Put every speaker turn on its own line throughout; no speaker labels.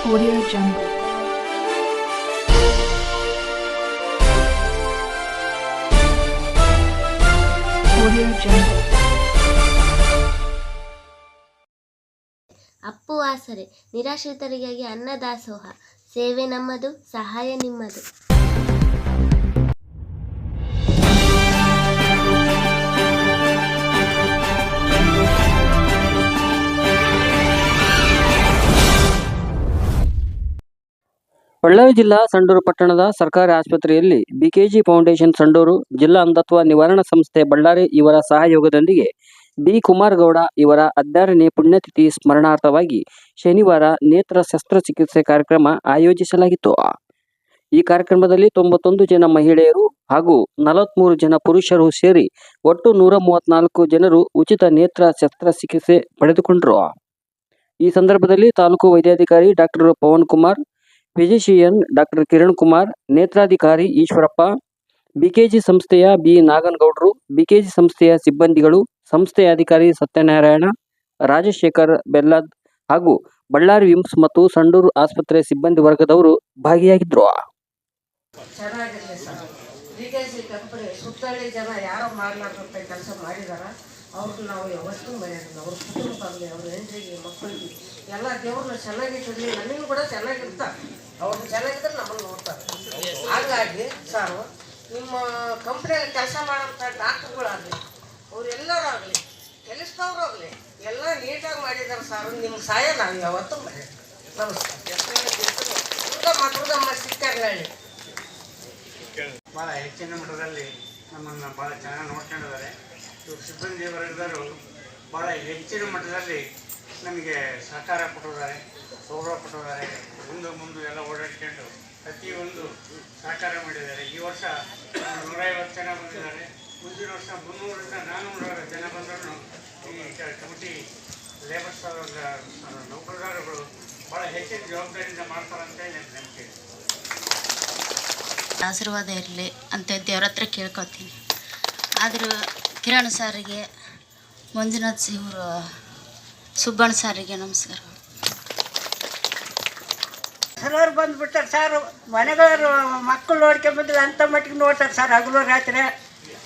Audio Jungle. Audio Jungle.
Appu ಆಸರೆ ನಿರಾಶ್ರಿತರಿಗಾಗಿ ಅನ್ನದಾಸೋಹ ಸೇವೆ ನಮ್ಮದು, ಸಹಾಯ ನಿಮ್ಮದು.
ಬಳ್ಳಾರಿ ಜಿಲ್ಲಾ ಸಂಡೂರು ಪಟ್ಟಣದ ಸರ್ಕಾರಿ ಆಸ್ಪತ್ರೆಯಲ್ಲಿ ಬಿಕೆಜಿ ಫೌಂಡೇಶನ್ ಸಂಡೂರು, ಜಿಲ್ಲಾ ಅಂಧತ್ವ ನಿವಾರಣಾ ಸಂಸ್ಥೆ ಬಳ್ಳಾರಿ ಇವರ ಸಹಯೋಗದೊಂದಿಗೆ ಬಿ ಕುಮಾರಗೌಡ ಇವರ 16ನೇ ಪುಣ್ಯತಿಥಿ ಸ್ಮರಣಾರ್ಥವಾಗಿ ಶನಿವಾರ ನೇತ್ರ ಶಸ್ತ್ರಚಿಕಿತ್ಸೆ ಕಾರ್ಯಕ್ರಮ ಆಯೋಜಿಸಲಾಗಿತ್ತು. ಈ ಕಾರ್ಯಕ್ರಮದಲ್ಲಿ 91 ಜನ ಮಹಿಳೆಯರು ಹಾಗೂ 43 ಜನ ಪುರುಷರು ಸೇರಿ ಒಟ್ಟು 134 ಜನರು ಉಚಿತ ನೇತ್ರ ಶಸ್ತ್ರಚಿಕಿತ್ಸೆ ಪಡೆದುಕೊಂಡರು. ಈ ಸಂದರ್ಭದಲ್ಲಿ ತಾಲೂಕು ವೈದ್ಯಾಧಿಕಾರಿ doctor Pavan Kumar, physician doctor Kiran Kumar, ನೇತ್ರಾಧಿಕಾರಿ ಈಶ್ವರಪ್ಪ, ಬಿಕೆಜಿ ಸಂಸ್ಥೆಯ ಬಿ ನಾಗನಗೌಡರು, ಬಿಕೆಜಿ ಸಂಸ್ಥೆಯ ಸಿಬ್ಬಂದಿಗಳು, ಸಂಸ್ಥೆಯ ಅಧಿಕಾರಿ ಸತ್ಯನಾರಾಯಣ, ರಾಜಶೇಖರ್ ಬೆಲ್ಲದ್ ಹಾಗೂ ಬಳ್ಳಾರಿ ವಿಮ್ಸ್ ಮತ್ತು ಸಂಡೂರು ಆಸ್ಪತ್ರೆ ಸಿಬ್ಬಂದಿ ವರ್ಗದವರು ಭಾಗಿಯಾಗಿದ್ದರು.
ಚೆನ್ನಾಗಿರಲಿ ಸರ್. ಬಿಕೆಜಿ ಕಂಪನಿ ಸುತ್ತಳ್ಳಿ ಜನ ಯಾರೋ ಮಾಡಲಾರ್ದಂಥ ಕೆಲಸ ಮಾಡಿದಾರ. ಅವ್ರನ್ನ ನಾವು ಯಾವತ್ತೂ ಮರೆಯೋದಿಲ್ಲ. ಅವ್ರ ಕುಟುಂಬಕ್ಕಾಗಲಿ, ಅವ್ರ ಹೆಂಡರಿಗೆ, ಮಕ್ಕಳಿಗೆ ಎಲ್ಲ ದೇವ್ರನ್ನ ಚೆನ್ನಾಗಿಟ್ಟಿರಲಿ. ನಮಗೂ ಕೂಡ ಚೆನ್ನಾಗಿರ್ತಾರೆ. ಅವ್ರನ್ನ ಚೆನ್ನಾಗಿದ್ರೆ ನಮ್ಮನ್ನು ನೋಡ್ತಾರೆ. ಹಾಗಾಗಿ ಸರ್, ನಿಮ್ಮ ಕಂಪ್ನಿಯಲ್ಲಿ ಕೆಲಸ ಮಾಡೋಂಥ ಡಾಕ್ಟ್ರುಗಳಾಗಲಿ, ಅವರೆಲ್ಲರಾಗಲಿ, ಕೆಲಸದವ್ರು ಆಗಲಿ, ಎಲ್ಲ ನೀಟಾಗಿ ಮಾಡಿದ್ದಾರೆ ಸರ್. ನಿಮ್ಮ ಸಹಾಯ ನಾವು ಯಾವತ್ತೂ ಮರೆಯೋದು. ನಮಸ್ಕಾರ. ಮಾತೃದಮ್ಮ ಸಿಕ್ಕರ್ನಹಳ್ಳಿ
ಭಾಳ ಹೆಚ್ಚಿನ ಮಟ್ಟದಲ್ಲಿ ನಮ್ಮನ್ನು ಭಾಳ ಚೆನ್ನಾಗಿ ನೋಡ್ಕೊಂಡಿದ್ದಾರೆ. ಇವರು ಸಿಬ್ಬಂದಿ ವರ್ಗದವರು ಭಾಳ ಹೆಚ್ಚಿನ ಮಟ್ಟದಲ್ಲಿ ನಮಗೆ ಸಹಕಾರ ಕೊಟ್ಟಿದ್ದಾರೆ, ಗೌರವ ಕೊಟ್ಟಿದ್ದಾರೆ. ಮುಂದೆ ಎಲ್ಲ ಓಡಾಡ್ಕೊಂಡು ಪ್ರತಿಯೊಂದು ಸಹಕಾರ ಮಾಡಿದ್ದಾರೆ. ಈ ವರ್ಷ 150 ಜನ ಬಂದಿದ್ದಾರೆ. ಮುಂದಿನ ವರ್ಷ 300ರಿಂದ 400 ಜನ ಬಂದರೂ ಈ ಕಮಿಟಿ ಲೇಬರ್ಸ್ ನೌಕರದಾರಗಳು ಭಾಳ ಹೆಚ್ಚಿನ ಜವಾಬ್ದಾರಿಯಿಂದ ಮಾಡ್ತಾರಂತೇಳಿ ನಂಬಿಕೆ.
ಆಶೀರ್ವಾದ ಇರಲಿ ಅಂತ ದೇವ್ರ ಹತ್ರ ಕೇಳ್ಕೊತೀನಿ. ಆದರೂ ಕಿರಣ್ ಸಾರಿಗೆ, ಮಂಜುನಾಥ್ ಇವರು, ಸುಬ್ಬಣ್ಣ ಸಾರಿಗೆ ನಮಸ್ಕಾರ.
Sir ಬಂದುಬಿಡ್ತಾರೆ sir. ಮನೆಗಳವರು ಮಕ್ಕಳು ನೋಡ್ಕೊಂಬಂದ್ರೆ ಅಂಥ ಮಟ್ಟಿಗೆ ನೋಡ್ತಾರೆ ಸರ್, ಹಗಲು ರಾತ್ರಿ.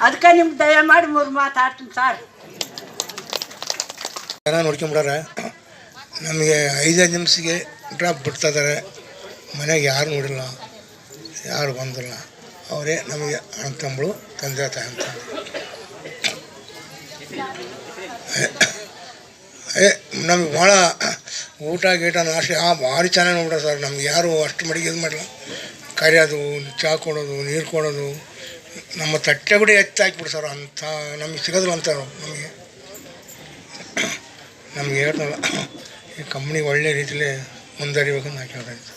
ಅದಕ್ಕೆ ನಿಮ್ಗೆ ದಯ ಮಾಡಿ 3 ಮಾತಾಡ್ತೀನಿ ಸರ್.
ಚೆನ್ನಾಗಿ ನೋಡ್ಕೊಂಬಿಟ್ಟಾರೆ. ನಮಗೆ 5 ನಿಮಿಷಕ್ಕೆ ಡ್ರಾಪ್ ಬಿಡ್ತಾ ಇದ್ದಾರೆ. ಮನೆಗೆ ಯಾರು ನೋಡಿಲ್ಲ, ಯಾರು ಬಂದಿಲ್ಲ. ಅವರೇ ನಮಗೆ ಅಣ್ಣ ತಮ್ಮಳು, ತಂದೆ ತಾಯಿ ಅಂತ. ನಮಗೆ ಭಾಳ ಊಟ ಗೀಟ ನಾಶ ಭಾರಿ ಚೆನ್ನಾಗಿ ನೋಡ್ಬಿಟ್ರೆ ಸರ್. ನಮ್ಗೆ ಯಾರು ಅಷ್ಟು ಮಡಿಗೆ ಇದು ಮಾಡಲ್ಲ. ಕರಿಯೋದು, ಚಹಾ ಕೊಡೋದು, ನೀರು ಕೊಡೋದು, ನಮ್ಮ ತಟ್ಟೆ ಕೂಡ ಎತ್ತಿ ಹಾಕ್ಬಿಡು ಸರ್. ಅಂಥ ನಮಗೆ ಸಿಗೋದಿಲ್ಲ ಅಂತ ನಮಗೆ ಹೇಳ್ತಲ್ಲ. ಈ ಕಂಪ್ನಿ ಒಳ್ಳೆ ರೀತಿಯಲ್ಲಿ ಮುಂದುವರಿಬೇಕಂತ ನಾನು ಕೇಳ್ತಾ ಇದ್ದೆ.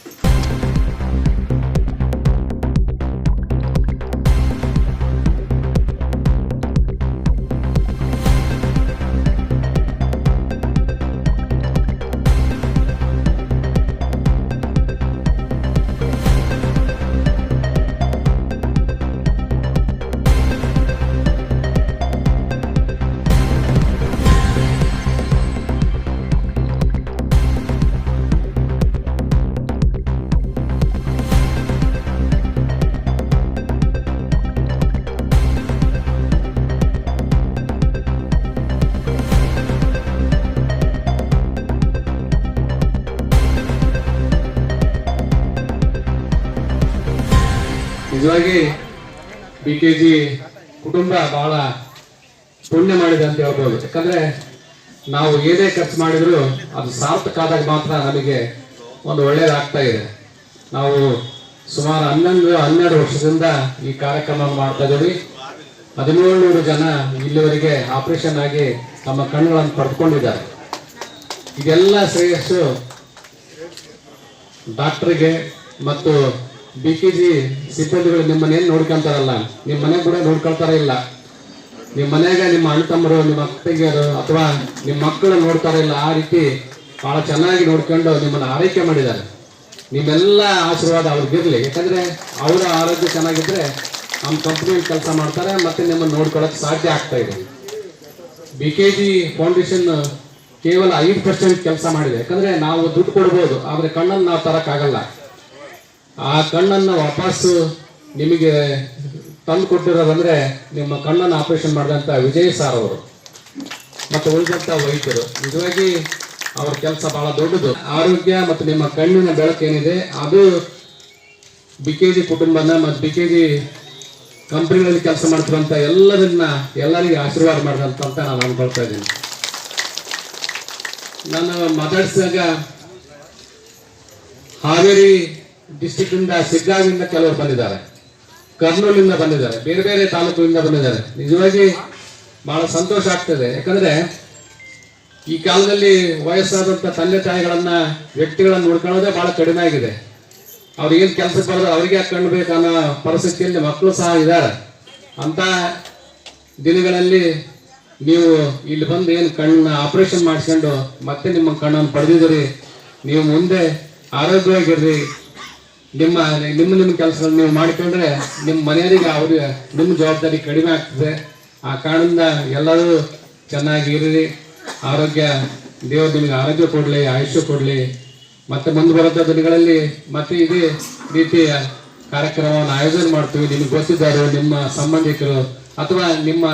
ನಿಜವಾಗಿ ಬಿಕೆಜಿ ಕುಟುಂಬ ಬಹಳ ಪುಣ್ಯ ಮಾಡಿದೆ ಅಂತ ಹೇಳ್ಬೋದು. ಯಾಕಂದ್ರೆ ನಾವು ಏನೇ ಖರ್ಚು ಮಾಡಿದ್ರು ಅದು ಸಾರ್ಥಕ ಆದಾಗ ಮಾತ್ರ ನಮಗೆ ಒಂದು ಒಳ್ಳೇದಾಗ್ತಾ ಇದೆ. ನಾವು ಸುಮಾರು 11 ವರ್ಷದಿಂದ ಈ ಕಾರ್ಯಕ್ರಮ ಮಾಡ್ತಾ ಇದ್ದೀವಿ. 1700 ಜನ ಇಲ್ಲಿವರೆಗೆ ಆಪರೇಷನ್ ಆಗಿ ತಮ್ಮ ಕಣ್ಣುಗಳನ್ನು ಪಡೆದುಕೊಂಡಿದ್ದಾರೆ. ಇದೆಲ್ಲ ಶ್ರೇಯಸ್ಸು ಡಾಕ್ಟರ್ಗೆ ಮತ್ತು ಬಿಕೆಜಿ ಸಿಬ್ಬಂದಿಗಳು. ನಿಮ್ಮ ಮನೆಯನ್ನು ನೋಡ್ಕೊಂತಾರಲ್ಲ, ನಿಮ್ಮ ಮನೆ ಕೂಡ ನೋಡ್ಕೊಳ್ತಾರ ಇಲ್ಲ. ನಿಮ್ಮ ಮನೆಯಾಗ ನಿಮ್ಮ ಅಣ್ಣ ತಮ್ಮರು, ನಿಮ್ಮ ಅಕ್ಕಂಗಿಯರು ಅಥವಾ ನಿಮ್ಮ ಮಕ್ಕಳು ನೋಡ್ತಾರ ಇಲ್ಲ. ಆ ರೀತಿ ಬಹಳ ಚೆನ್ನಾಗಿ ನೋಡ್ಕೊಂಡು ನಿಮ್ಮನ್ನು ಆರೈಕೆ ಮಾಡಿದ್ದಾರೆ. ನಿಮ್ಮೆಲ್ಲ ಆಶೀರ್ವಾದ ಅವ್ರಿಗಿರಲಿ. ಯಾಕಂದ್ರೆ ಅವರ ಆರೋಗ್ಯ ಚೆನ್ನಾಗಿದ್ರೆ ನಮ್ಮ ಕಂಪ್ನಿಯಲ್ಲಿ ಕೆಲಸ ಮಾಡ್ತಾರೆ, ಮತ್ತೆ ನಿಮ್ಮನ್ನು ನೋಡ್ಕೊಳ್ಳೋಕೆ ಸಾಧ್ಯ ಆಗ್ತಾ ಇದೆ. ಬಿಕೆಜಿ ಫೌಂಡೇಶನ್ ಕೇವಲ 5% ಕೆಲಸ ಮಾಡಿದೆ. ಯಾಕಂದ್ರೆ ನಾವು ದುಡ್ಡು ಕೊಡ್ಬೋದು, ಆದ್ರೆ ಕಣ್ಣನ್ನು ನಾವು ತರಕ್ಕಾಗಲ್ಲ. ಆ ಕಣ್ಣನ್ನು ವಾಪಸ್ಸು ನಿಮಗೆ ತಂದು ಕೊಟ್ಟಿರೋದಂದ್ರೆ ನಿಮ್ಮ ಕಣ್ಣನ್ನು ಆಪರೇಷನ್ ಮಾಡಿದಂಥ ವಿಜಯ್ ಸಾರ್ ಅವರು ಮತ್ತು ಉಳಿದಂಥ ವೈದ್ಯರು. ನಿಜವಾಗಿ ಅವ್ರ ಕೆಲಸ ಬಹಳ ದೊಡ್ಡದು. ಆರೋಗ್ಯ ಮತ್ತು ನಿಮ್ಮ ಕಣ್ಣಿನ ಬೆಳಕೇನಿದೆ ಅದು BKG ಕುಟುಂಬನ ಮತ್ತು BKG ಕಂಪ್ನಿಗಳಲ್ಲಿ ಕೆಲಸ ಮಾಡ್ತಿರುವಂಥ ಎಲ್ಲರಿಗೆ ಆಶೀರ್ವಾದ ಮಾಡಿದಂತ ನಾನು ಅನ್ಕೊಳ್ತಾ ಇದ್ದೀನಿ. ನಾನು ಮಾತಾಡಿಸಿದಾಗ ಹಾವೇರಿ ಡಿಸ್ಟಿಕ್ನಿಂದ ಸಿಗ್ಗಾವಿಂದ ಕೆಲವರು ಬಂದಿದ್ದಾರೆ, ಕರ್ನೂಲಿಂದ ಬಂದಿದ್ದಾರೆ, ಬೇರೆ ಬೇರೆ ತಾಲೂಕಿನಿಂದ ಬಂದಿದ್ದಾರೆ. ನಿಜವಾಗಿ ಬಹಳ ಸಂತೋಷ ಆಗ್ತದೆ. ಯಾಕಂದ್ರೆ ಈ ಕಾಲದಲ್ಲಿ ವಯಸ್ಸಾದಂಥ ತಂದೆ ತಾಯಿಗಳನ್ನ ವ್ಯಕ್ತಿಗಳನ್ನ ನೋಡ್ಕೊಳ್ಳೋದೇ ಬಹಳ ಕಡಿಮೆ ಆಗಿದೆ. ಅವ್ರಿಗೇನು ಕೆಲಸಕ್ಕೆ ಬರೋದು ಅವ್ರಿಗೆ ಯಾಕೆ ಕಾಣಬೇಕು ಅನ್ನೋ ಪರಿಸ್ಥಿತಿಯಲ್ಲಿ ಮಕ್ಕಳು ಸಹ ಇದ್ದಾರೆ. ಅಂತ ದಿನಗಳಲ್ಲಿ ನೀವು ಇಲ್ಲಿ ಬಂದು ಏನು ಕಣ್ಣನ್ನ ಆಪರೇಷನ್ ಮಾಡಿಸ್ಕೊಂಡು ಮತ್ತೆ ನಿಮ್ಮ ಕಣ್ಣನ್ನು ಪಡೆದಿದ್ದೀರಿ. ನೀವು ಮುಂದೆ ಆರೋಗ್ಯವಾಗಿರ್ರಿ. ನಿಮ್ಮ ಕೆಲಸಗಳನ್ನ ನೀವು ಮಾಡಿಕೊಂಡ್ರೆ ನಿಮ್ಮ ಮನೆಯವರಿಗೆ ಅವ್ರಿಗೆ ನಿಮ್ಮ ಜವಾಬ್ದಾರಿ ಕಡಿಮೆ ಆಗ್ತದೆ. ಆ ಕಾರಣದಿಂದ ಎಲ್ಲರೂ ಚೆನ್ನಾಗಿ ಇರ್ರಿ. ಆರೋಗ್ಯ ದೇವರು ನಿಮಗೆ ಆರೋಗ್ಯ ಕೊಡಲಿ, ಆಯುಷ್ಯ ಕೊಡಲಿ. ಮತ್ತೆ ಮುಂದೆ ಬರೋ ದಿನಗಳಲ್ಲಿ ಮತ್ತೆ ಇದೇ ರೀತಿಯ ಕಾರ್ಯಕ್ರಮವನ್ನು ಆಯೋಜನೆ ಮಾಡ್ತೀವಿ. ನಿಮಗೆ ಗೊತ್ತಿದ್ದಾರೆ ನಿಮ್ಮ ಸಂಬಂಧಿಕರು ಅಥವಾ ನಿಮ್ಮ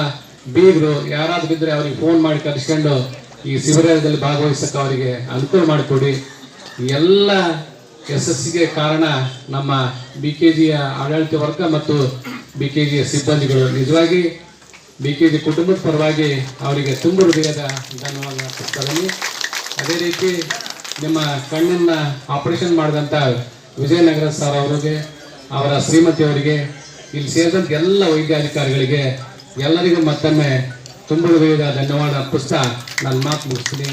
ಬೀಗರು ಯಾರಾದ್ರೂ ಇದ್ರೆ ಅವ್ರಿಗೆ ಫೋನ್ ಮಾಡಿ ಕರೆಸ್ಕೊಂಡು ಈ ಶಿಬಿರದಲ್ಲಿ ಭಾಗವಹಿಸಕ್ಕೆ ಅವರಿಗೆ ಅನುಕೂಲ ಮಾಡಿಕೊಡಿ. ಎಲ್ಲ ಯಶಸ್ಸಿಗೆ ಕಾರಣ ನಮ್ಮ BKGಯ ಆಡಳಿತ ವರ್ಗ ಮತ್ತು BKGಯ ಸಿಬ್ಬಂದಿಗಳು. ನಿಜವಾಗಿ BKG ಕುಟುಂಬದ ಪರವಾಗಿ ಅವರಿಗೆ ತುಂಬ ಹೃದಯದ ಧನ್ಯವಾದ ಅರ್ಪಿಸ್ತಾರೆ. ಅದೇ ರೀತಿ ನಿಮ್ಮ ಕಣ್ಣಿನ ಆಪರೇಷನ್ ಮಾಡಿದಂಥ ವಿಜಯನಗರ ಸರ್ ಅವರಿಗೆ, ಅವರ ಶ್ರೀಮತಿಯವರಿಗೆ, ಇಲ್ಲಿ ಸೇರಿದಂಥ ಎಲ್ಲ ವೈದ್ಯಾಧಿಕಾರಿಗಳಿಗೆ ಎಲ್ಲರಿಗೂ ಮತ್ತೊಮ್ಮೆ ತುಂಬ ಹೃದಯದ ಧನ್ಯವಾದ ಅರ್ಪಿಸ್ತಾ ನನ್ನ ಮಾತು ಮುಗಿಸ್ತೀನಿ.